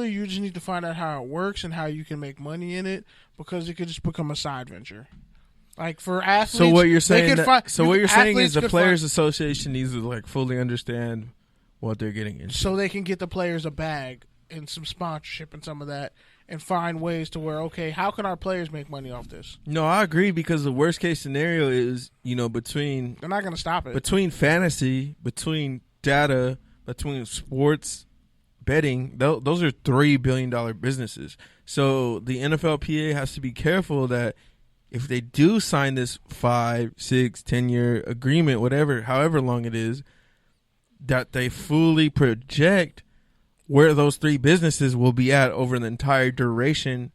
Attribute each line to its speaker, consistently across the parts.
Speaker 1: you just need to find out how it works and how you can make money in it, because it could just become a side venture. Like for athletes,
Speaker 2: So what you're saying?
Speaker 1: what you're
Speaker 2: saying is the Players Association needs to like fully understand what they're getting into,
Speaker 1: so they can get the players a bag and some sponsorship and some of that, and find ways to where, okay, how can our players make money off this?
Speaker 2: No, I agree, because the worst case scenario is, between
Speaker 1: they're not going to stop it.
Speaker 2: Between fantasy, between data, between sports betting, those are $3 billion businesses. So the NFLPA has to be careful that if they do sign this 5, 6, 10-year agreement, however long it is, that they fully project where those three businesses will be at over the entire duration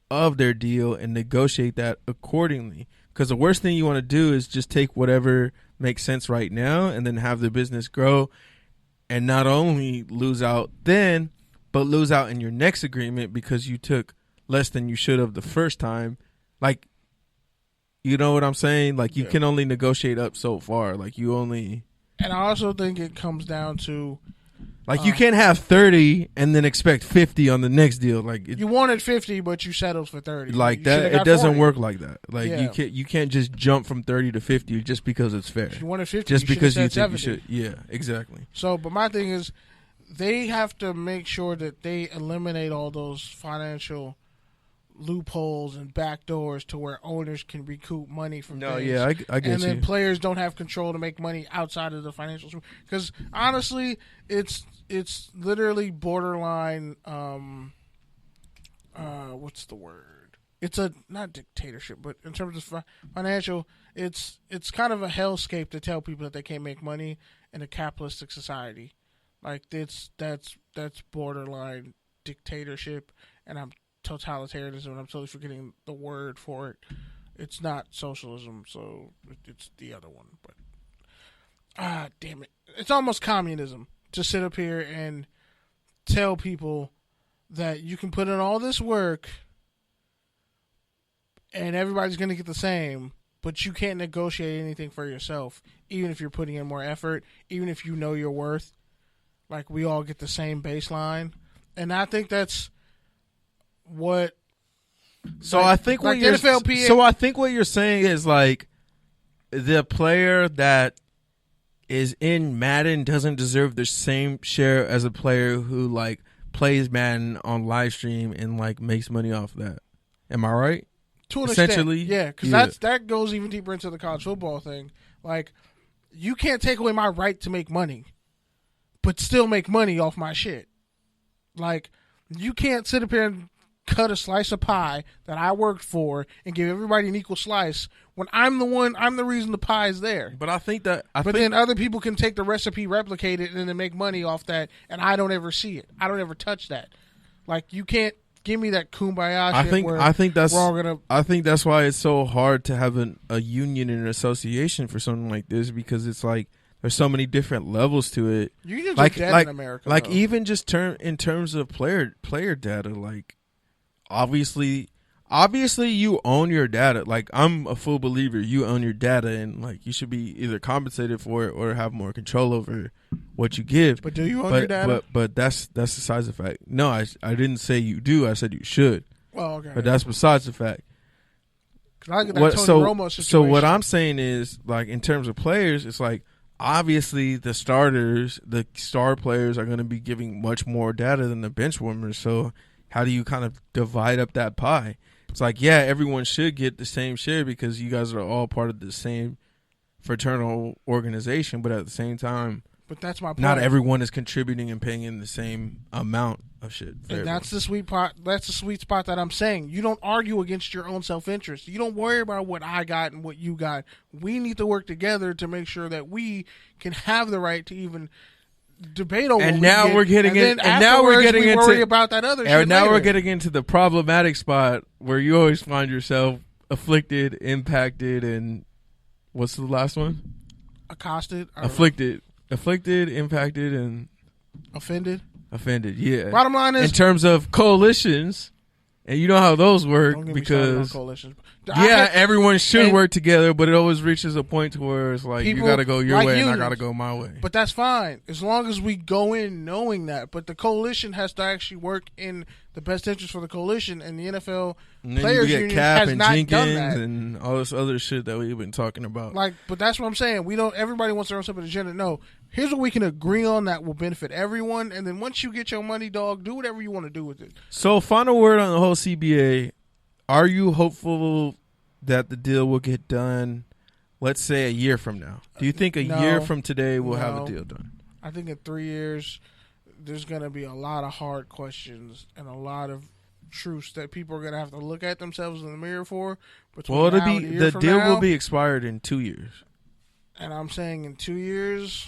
Speaker 2: of their deal and negotiate that accordingly. Because the worst thing you want to do is just take whatever makes sense right now and then have the business grow and not only lose out then, but lose out in your next agreement because you took less than you should have the first time. Like, you know what I'm saying? Like, you can only negotiate up so far. Like, you only...
Speaker 1: And I also think it comes down to...
Speaker 2: Like, you can't have 30 and then expect 50 on the next deal. Like,
Speaker 1: you wanted 50, but you settled for 30.
Speaker 2: Like that, it doesn't work like that. Like, you can't just jump from 30 to 50 just because it's fair.
Speaker 1: If you wanted 50,
Speaker 2: just because you think
Speaker 1: 70.
Speaker 2: you should. Yeah, exactly.
Speaker 1: So, but my thing is, they have to make sure that they eliminate all those financial loopholes and backdoors to where owners can recoup money from things.
Speaker 2: Yeah, I get
Speaker 1: and then
Speaker 2: you.
Speaker 1: Players don't have control to make money outside of the financial. Because honestly, it's literally borderline. What's the word? It's a not dictatorship, but in terms of financial, it's kind of a hellscape to tell people that they can't make money in a capitalistic society. Like that's borderline dictatorship, and totalitarianism, and I'm totally forgetting the word for it. It's not socialism, so it's the other one. But damn it, it's almost communism to sit up here and tell people that you can put in all this work and everybody's going to get the same, but you can't negotiate anything for yourself, even if you're putting in more effort, even if you know your worth. Like, we all get the same baseline, and I think that's what.
Speaker 2: So I think what you're
Speaker 1: NFLPA,
Speaker 2: so I think what you're saying is, like, the player that is in Madden doesn't deserve the same share as a player who, like, plays Madden on live stream and, like, makes money off that. Am I right?
Speaker 1: To an
Speaker 2: Essentially,
Speaker 1: extent, yeah, because that goes even deeper into the college football thing. Like, you can't take away my right to make money, but still make money off my shit. Like, you can't sit up here and cut a slice of pie that I worked for and give everybody an equal slice when I'm the reason the pie is there.
Speaker 2: But I think that
Speaker 1: then other people can take the recipe, replicate it, and then make money off that, and I don't ever see it. I don't ever touch that. Like, you can't give me that kumbaya shit.
Speaker 2: I think that's why it's so hard to have a union and an association for something like this, because it's like there's so many different levels to it.
Speaker 1: You can just get in America,
Speaker 2: like
Speaker 1: though.
Speaker 2: Even just in terms of player data, like obviously you own your data. Like, I'm a full believer you own your data, and like you should be either compensated for it or have more control over what you give.
Speaker 1: But do you own your data?
Speaker 2: But that's besides the fact. No, I didn't say you do. I said you should.
Speaker 1: Well, okay.
Speaker 2: But that's besides the fact.
Speaker 1: So
Speaker 2: what I'm saying is, like, in terms of players, it's like obviously the star players are going to be giving much more data than the bench warmers. So how do you kind of divide up that pie? It's like, yeah, everyone should get the same share because you guys are all part of the same fraternal organization, but at the same time,
Speaker 1: but that's my point.
Speaker 2: Not everyone is contributing and paying in the same amount of shit.
Speaker 1: And that's the sweet part. That's the sweet spot that I'm saying. You don't argue against your own self-interest. You don't worry about what I got and what you got. We need to work together to make sure that we can have the right to even debate over.
Speaker 2: And now we're getting into
Speaker 1: about that other shit.
Speaker 2: And now
Speaker 1: later.
Speaker 2: we're getting into the problematic spot where you always find yourself afflicted, impacted, and what's the last one?
Speaker 1: Accosted,
Speaker 2: afflicted, impacted, and
Speaker 1: offended.
Speaker 2: Yeah.
Speaker 1: Bottom line is,
Speaker 2: in terms of coalitions, And you know how those work
Speaker 1: Don't get me started on
Speaker 2: because
Speaker 1: coalitions.
Speaker 2: everyone should work together, but it always reaches a point to where it's like you got to go your way and I got to go my way.
Speaker 1: But that's fine as long as we go in knowing that. But the coalition has to actually work in the best interest for the coalition, and the NFL Players Union has not
Speaker 2: Jenkins
Speaker 1: done that.
Speaker 2: and all this other shit that we've been talking about.
Speaker 1: But that's what I'm saying. We don't. Everybody wants their own separate agenda. No, here's what we can agree on that will benefit everyone. And then once you get your money, dog, do whatever you want to do with it.
Speaker 2: So, final word on the whole CBA. Are you hopeful that the deal will get done, let's say, a year from now? Do you think a year from today we'll have a deal done?
Speaker 1: I think in 3 years, there's going to be a lot of hard questions and a lot of truths that people are going to have to look at themselves in the mirror for.
Speaker 2: Well, the deal will be expired in 2 years.
Speaker 1: And I'm saying in 2 years,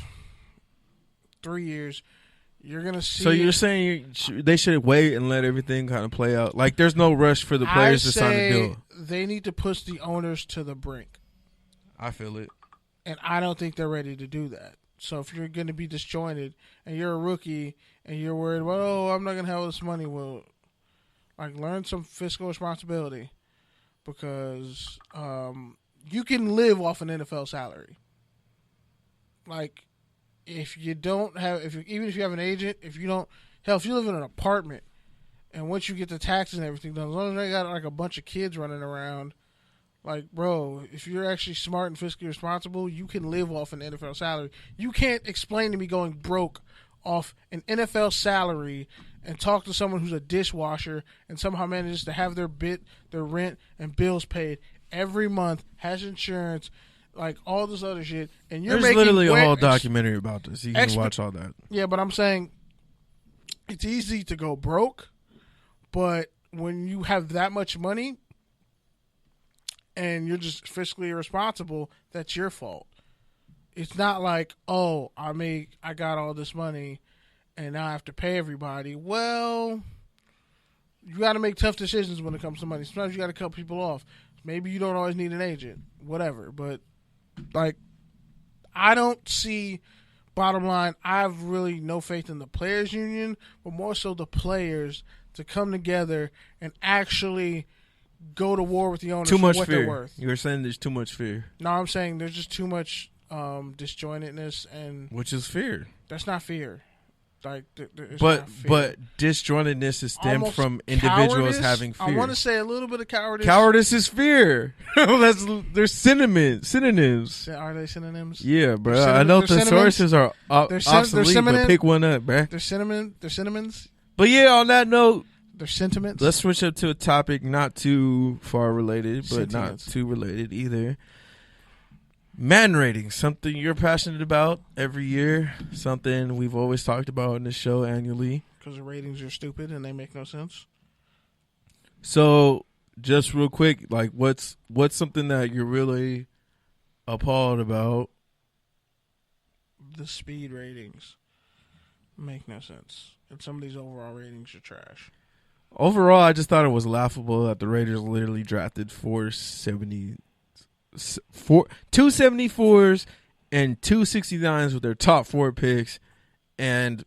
Speaker 1: 3 years, you're going to see.
Speaker 2: So you're saying they should wait and let everything kind of play out? Like there's no rush for the players to sign a deal.
Speaker 1: They need to push the owners to the brink.
Speaker 2: I feel it.
Speaker 1: And I don't think they're ready to do that. So if you're going to be disjointed and you're a rookie and you're worried, well, oh, I'm not going to have this money, well, like learn some fiscal responsibility because you can live off an NFL salary. Like if you don't have, even if you have an agent, if you live in an apartment and once you get the taxes and everything done, as long as they got like a bunch of kids running around, like, bro, if you're actually smart and fiscally responsible, you can live off an NFL salary. You can't explain to me going broke off an NFL salary and talk to someone who's a dishwasher and somehow manages to have their rent and bills paid every month, has insurance, like all this other shit. And
Speaker 2: there's literally a whole documentary about this. You can watch all that.
Speaker 1: Yeah, but I'm saying it's easy to go broke, but when you have that much money and you're just fiscally irresponsible, that's your fault. It's not like, oh, I got all this money and now I have to pay everybody. Well, you got to make tough decisions when it comes to money. Sometimes you got to cut people off. Maybe you don't always need an agent, whatever. But, like, I don't see, bottom line, I have really no faith in the players union, but more so the players to come together and actually go to war with the owners
Speaker 2: for what
Speaker 1: fear.
Speaker 2: They're worth. You're saying there's too much fear.
Speaker 1: No, I'm saying there's just too much disjointedness, and
Speaker 2: which is fear.
Speaker 1: That's not fear. Like,
Speaker 2: but disjointedness is stemmed from individuals having fear.
Speaker 1: I want to say a little bit of cowardice.
Speaker 2: Cowardice is fear. There's synonyms.
Speaker 1: Are they synonyms?
Speaker 2: Yeah, bro. I know thesauruses are obsolete, but pick one up, bro.
Speaker 1: They're synonyms.
Speaker 2: But yeah, on that note,
Speaker 1: they're sentiments.
Speaker 2: Let's switch up to a topic not too far related, but not too related either. Madden ratings, something you're passionate about every year, something we've always talked about in the show annually.
Speaker 1: Because the ratings are stupid and they make no sense.
Speaker 2: So, just real quick, like what's something that you're really appalled about?
Speaker 1: The speed ratings make no sense. And some of these overall ratings are trash.
Speaker 2: Overall, I just thought it was laughable that the Raiders literally drafted 274s and 269s with their top 4 picks. And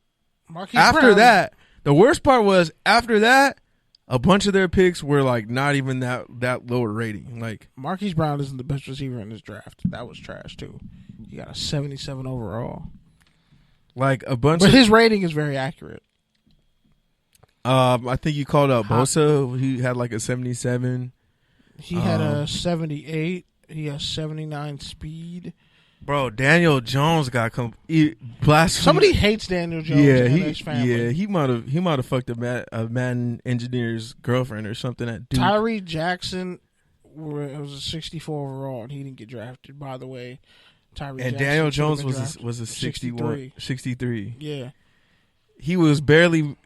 Speaker 2: after that, the worst part was after that, a bunch of their picks were like not even that lower rating. Like
Speaker 1: Marquise Brown isn't the best receiver in this draft. That was trash too. He got a 77 overall.
Speaker 2: Like a bunch
Speaker 1: but his rating is very accurate.
Speaker 2: I think you called out Bosa. He had like a 77.
Speaker 1: He had a 78. He has 79 speed.
Speaker 2: Bro, Daniel Jones got blasphemy.
Speaker 1: Somebody hates Daniel Jones and his family.
Speaker 2: Yeah, he might have fucked a Madden engineer's girlfriend or something at Duke.
Speaker 1: Tyree Jackson was a 64 overall, and he didn't get drafted, by the way.
Speaker 2: Daniel Jones was a 63.
Speaker 1: Yeah.
Speaker 2: He was barely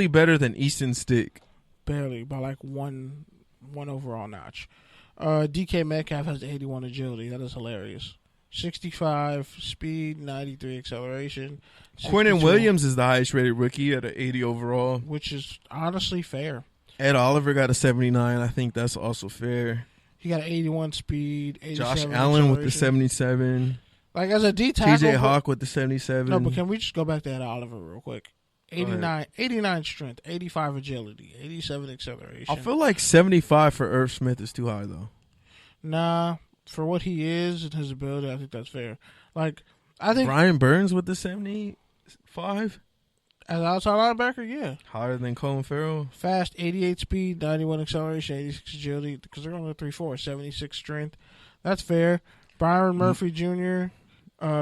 Speaker 2: better than Easton Stick.
Speaker 1: Barely, by like one overall notch. DK Metcalf has 81 agility. That is hilarious. 65 speed, 93 acceleration.
Speaker 2: Quinnen Williams is the highest rated rookie at an 80 overall,
Speaker 1: which is honestly fair.
Speaker 2: Ed Oliver got a 79. I think that's also fair.
Speaker 1: He got an 81 speed, 87
Speaker 2: Josh Allen with the 77.
Speaker 1: Like as a D tackle,
Speaker 2: TJ Hawk with the 77.
Speaker 1: No, but can we just go back to Ed Oliver real quick? 89 strength, 85 agility, 87 acceleration.
Speaker 2: I feel like 75 for Irv Smith is too high though.
Speaker 1: Nah, for what he is and his ability, I think that's fair. Like, I think
Speaker 2: Brian Burns with the 75
Speaker 1: as outside linebacker, yeah,
Speaker 2: higher than Colin Farrell.
Speaker 1: fast, 88 speed, 91 acceleration, 86 agility. Because they're only 3'4", 76 strength. That's fair. Byron Murphy Jr.,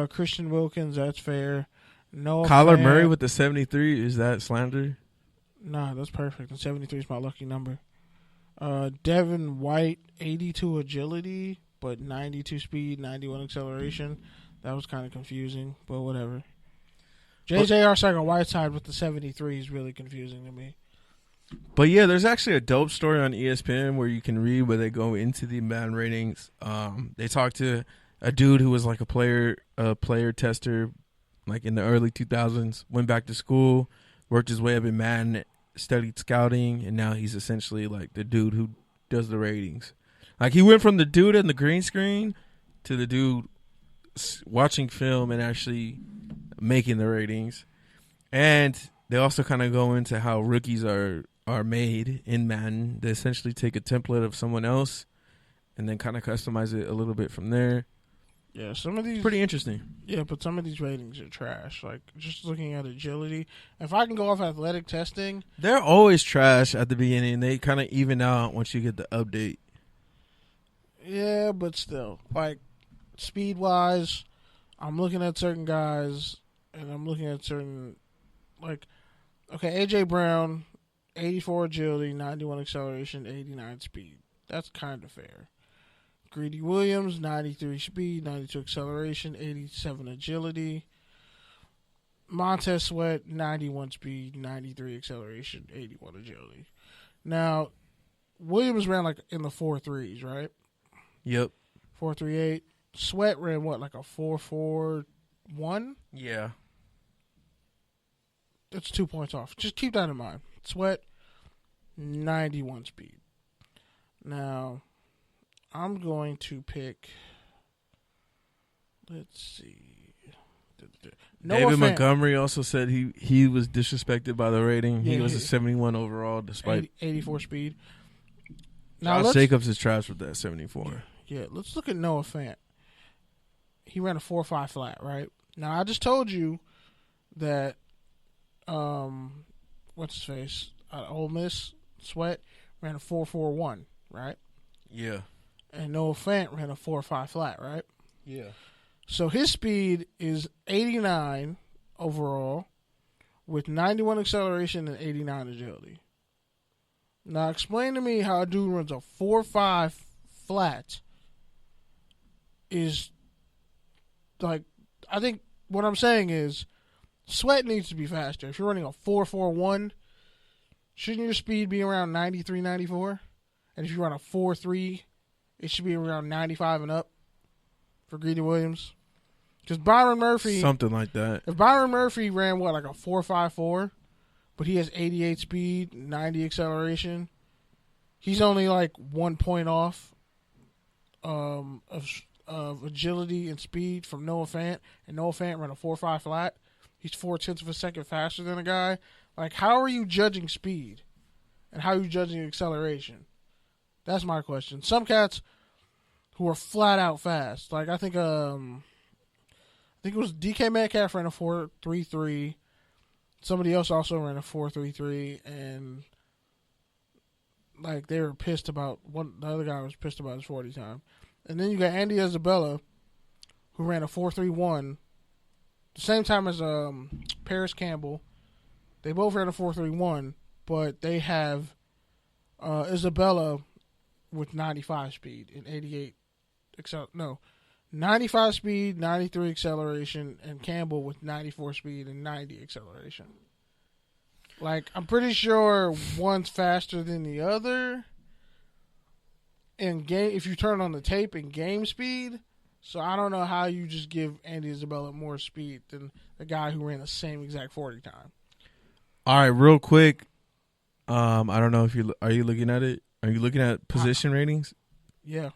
Speaker 1: Christian Wilkins, that's fair. Noah
Speaker 2: Kyler
Speaker 1: Fant,
Speaker 2: Murray with the 73, is that slander?
Speaker 1: Nah, that's perfect. And 73 is my lucky number. Devin White, 82 agility, but 92 speed, 91 acceleration. That was kind of confusing, but whatever. J.J. Arcega-Whiteside with the 73 is really confusing to me.
Speaker 2: But yeah, there's actually a dope story on ESPN where you can read where they go into the Madden ratings. They talk to a dude who was like a player tester, like in the early 2000s. Went back to school, worked his way up in Madden, studied scouting, and now he's essentially like the dude who does the ratings. Like he went from the dude in the green screen to the dude watching film and actually making the ratings. And they also kind of go into how rookies are made in Madden. They essentially take a template of someone else and then kind of customize it a little bit from there.
Speaker 1: Yeah, some of these
Speaker 2: Pretty interesting.
Speaker 1: Yeah, but some of these ratings are trash. Like just looking at agility, if I can go off athletic testing,
Speaker 2: They're always trash at the beginning. They kind of even out once you get the update.
Speaker 1: yeah, but still, like speed wise, I'm looking at certain guys and I'm looking at certain like okay, AJ Brown, 84 agility, 91 acceleration, 89 speed. That's kind of fair. Greedy Williams, 93 speed, 92 acceleration, 87 agility. Montez Sweat, 91 speed, 93 acceleration, 81 agility. Now, Williams ran like in the 4.3s, right?
Speaker 2: Yep.
Speaker 1: 4.38. Sweat ran what, like a 4.41?
Speaker 2: Yeah.
Speaker 1: That's 2 points off. Just keep that in mind. Sweat, 91 speed. Now, I'm going to pick. Let's see.
Speaker 2: David Montgomery also said he was disrespected by the rating.
Speaker 1: Yeah,
Speaker 2: he was a 71 overall despite
Speaker 1: 84 speed.
Speaker 2: Now Josh Jacobs is trash with that 74.
Speaker 1: Yeah, let's look at Noah Fant. He ran a 4.5 flat, right? Now I just told you that what's his face? Ole Miss Sweat ran a 4.41, right?
Speaker 2: Yeah.
Speaker 1: And Noah Fant ran a 4.5 flat, right?
Speaker 2: Yeah.
Speaker 1: So his speed is 89 overall with 91 acceleration and 89 agility. Now explain to me how a dude runs a 4.5 flat is like, I think what I'm saying is Sweat needs to be faster. If you're running a 4.41, shouldn't your speed be around 93, 94? And if you run a 4.3, it should be around 95 and up for Greedy Williams. Because Byron Murphy...
Speaker 2: Something like that.
Speaker 1: If Byron Murphy ran, what, like a 4.54, but he has 88 speed, 90 acceleration, he's only like 1 point off of agility and speed from Noah Fant, and Noah Fant ran a 4.5 flat. He's 0.4 of a second faster than a guy. Like, how are you judging speed? And how are you judging acceleration? That's my question. Some cats who are flat out fast. Like I think it was DK Metcalf ran a 4.33. Somebody else also ran a 4.33, and like they were pissed about one. The other guy was pissed about his 40 time. And then you got Andy Isabella, who ran a 4.31, the same time as Paris Campbell. They both ran a 4.31, but they have Isabella with 95 speed and 88 95 speed, 93 acceleration, and Campbell with 94 speed and 90 acceleration. Like, I'm pretty sure one's faster than the other in game if you turn on the tape in game speed. So I don't know how you just give Andy Isabella more speed than the guy who ran the same exact 40 time.
Speaker 2: All right, real quick. I don't know if are you looking at it? Are you looking at position ratings?
Speaker 1: Yeah.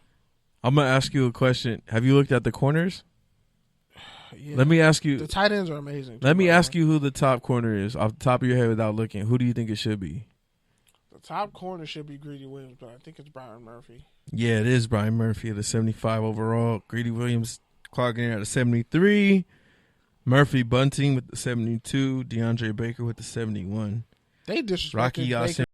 Speaker 2: I'm going to ask you a question. Have you looked at the corners?
Speaker 1: Yeah.
Speaker 2: Let me ask you.
Speaker 1: The tight ends are amazing.
Speaker 2: Let me ask you who the top corner is off the top of your head without looking. Who do you think it should be?
Speaker 1: The top corner should be Greedy Williams, but I think it's Brian Murphy.
Speaker 2: Yeah, it is Brian Murphy at the 75 overall. Greedy Williams clocking in at the 73. Murphy Bunting with the 72. DeAndre Baker with the 71.
Speaker 1: They disrespected
Speaker 2: Rocky
Speaker 1: Baker.
Speaker 2: Yasin